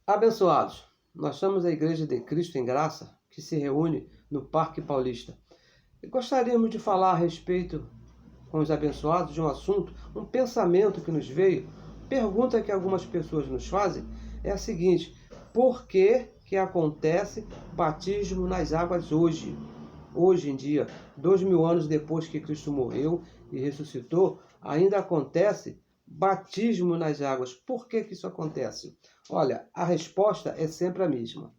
Abençoados, nós somos a Igreja de Cristo em Graça, que se reúne no Parque Paulista. E gostaríamos de falar a respeito, com os abençoados, de um assunto, um pensamento que nos veio. Pergunta que algumas pessoas nos fazem é a seguinte: por que acontece batismo nas águas hoje? Hoje em dia, 2000 anos depois que Cristo morreu e ressuscitou, ainda acontece batismo nas águas. Por que isso acontece? Olha, a resposta é sempre a mesma.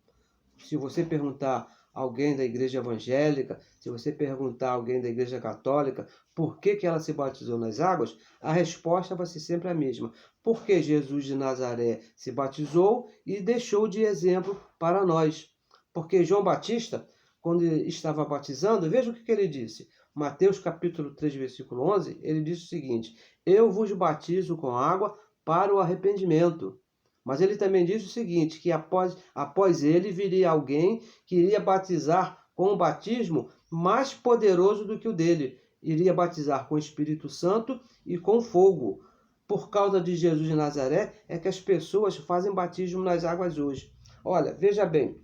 Se você perguntar a alguém da igreja evangélica, se você perguntar a alguém da igreja católica por que ela se batizou nas águas, a resposta vai ser sempre a mesma. Porque Jesus de Nazaré se batizou e deixou de exemplo para nós. Porque João Batista, quando estava batizando, veja o que ele disse. Mateus capítulo 3, versículo 11, ele disse o seguinte: eu vos batizo com água para o arrependimento. Mas ele também diz o seguinte, que após ele viria alguém que iria batizar com um batismo mais poderoso do que o dele. Iria batizar com o Espírito Santo e com fogo. Por causa de Jesus de Nazaré é que as pessoas fazem batismo nas águas hoje. Olha, veja bem,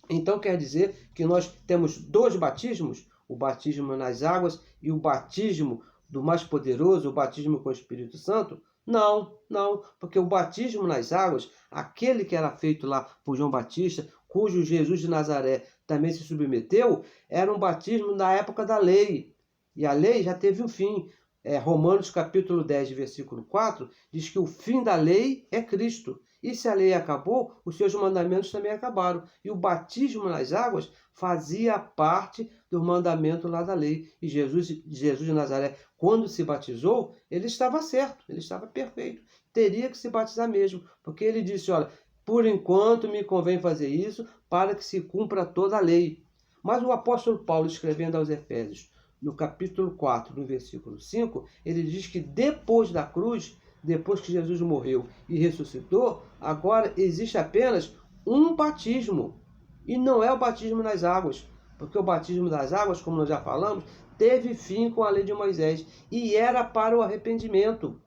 então quer dizer que nós temos dois batismos? O batismo nas águas e o batismo do mais poderoso, o batismo com o Espírito Santo? Não, porque o batismo nas águas, aquele que era feito lá por João Batista, cujo Jesus de Nazaré também se submeteu, era um batismo da época da lei. E a lei já teve um fim. Romanos capítulo 10, versículo 4, diz que o fim da lei é Cristo. E se a lei acabou, os seus mandamentos também acabaram. E o batismo nas águas fazia parte do mandamento lá da lei. E Jesus de Nazaré, quando se batizou, ele estava certo, ele estava perfeito. Teria que se batizar mesmo, porque ele disse, olha, por enquanto me convém fazer isso para que se cumpra toda a lei. Mas o apóstolo Paulo, escrevendo aos Efésios, no capítulo 4, no versículo 5, ele diz que depois da cruz, depois que Jesus morreu e ressuscitou, agora existe apenas um batismo. E não é o batismo nas águas, porque o batismo das águas, como nós já falamos, teve fim com a lei de Moisés e era para o arrependimento.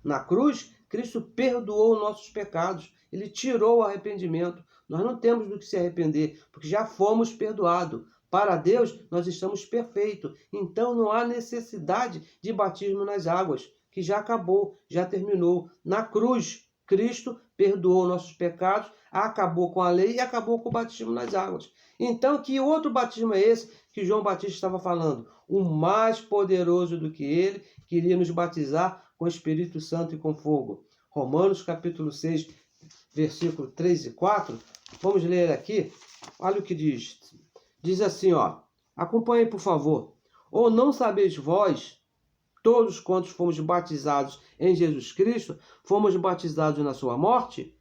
Na cruz, Cristo perdoou nossos pecados, ele tirou o arrependimento. Nós não temos do que se arrepender, porque já fomos perdoados. Para Deus, nós estamos perfeitos. Então, não há necessidade de batismo nas águas, que já acabou, já terminou. Na cruz, Cristo perdoou nossos pecados, acabou com a lei e acabou com o batismo nas águas. Então, que outro batismo é esse que João Batista estava falando? O mais poderoso do que ele, que iria nos batizar com o Espírito Santo e com fogo. Romanos capítulo 6, versículo 3 e 4. Vamos ler aqui. Olha o que diz. Diz assim, acompanhe por favor. Ou não sabeis vós, todos quantos fomos batizados em Jesus Cristo, fomos batizados na sua morte?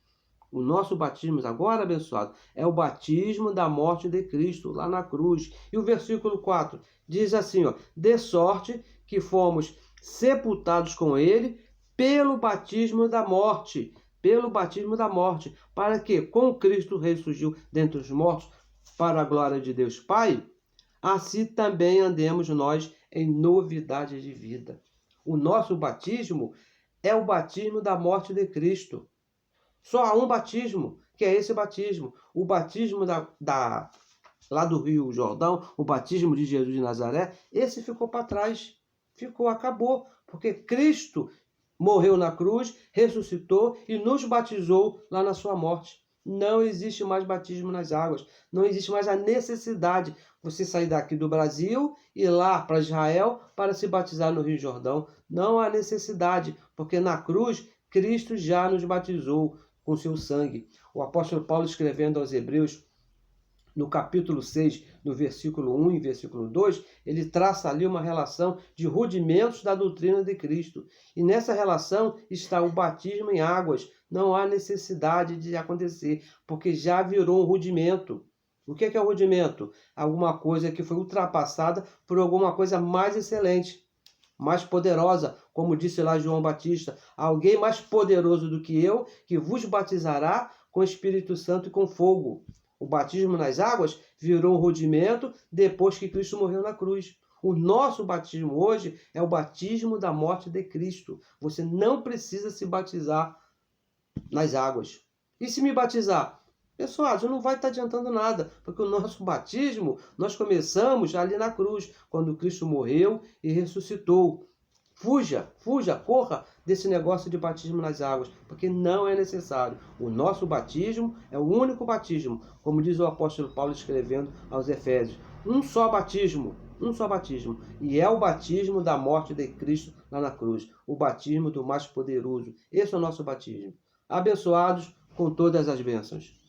O nosso batismo agora, abençoado, é o batismo da morte de Cristo, lá na cruz. E o versículo 4 diz assim, de sorte que fomos sepultados com ele pelo batismo da morte. Pelo batismo da morte. Para que, com Cristo ressurgiu dentre os mortos, para a glória de Deus Pai, assim também andemos nós em novidade de vida. O nosso batismo é o batismo da morte de Cristo. Só há um batismo, que é esse batismo. O batismo lá do Rio Jordão, o batismo de Jesus de Nazaré, esse ficou para trás. Acabou. Porque Cristo morreu na cruz, ressuscitou e nos batizou lá na sua morte. Não existe mais batismo nas águas. Não existe mais a necessidade de você sair daqui do Brasil e ir lá para Israel para se batizar no Rio Jordão. Não há necessidade, porque na cruz Cristo já nos batizou com seu sangue. O apóstolo Paulo, escrevendo aos Hebreus, no capítulo 6, no versículo 1 e versículo 2, ele traça ali uma relação de rudimentos da doutrina de Cristo. E nessa relação está o batismo em águas. Não há necessidade de acontecer, porque já virou um rudimento. O que é o rudimento? Alguma coisa que foi ultrapassada por alguma coisa mais excelente, mais poderosa, como disse lá João Batista, alguém mais poderoso do que eu, que vos batizará com Espírito Santo e com fogo. O batismo nas águas virou um rudimento depois que Cristo morreu na cruz. O nosso batismo hoje é o batismo da morte de Cristo. Você não precisa se batizar nas águas. E se me batizar? Pessoal, não vai estar adiantando nada, porque o nosso batismo, nós começamos ali na cruz, quando Cristo morreu e ressuscitou. Fuja, corra desse negócio de batismo nas águas, porque não é necessário. O nosso batismo é o único batismo, como diz o apóstolo Paulo escrevendo aos Efésios. Um só batismo, e é o batismo da morte de Cristo lá na cruz, o batismo do mais poderoso. Esse é o nosso batismo. Abençoados com todas as bênçãos.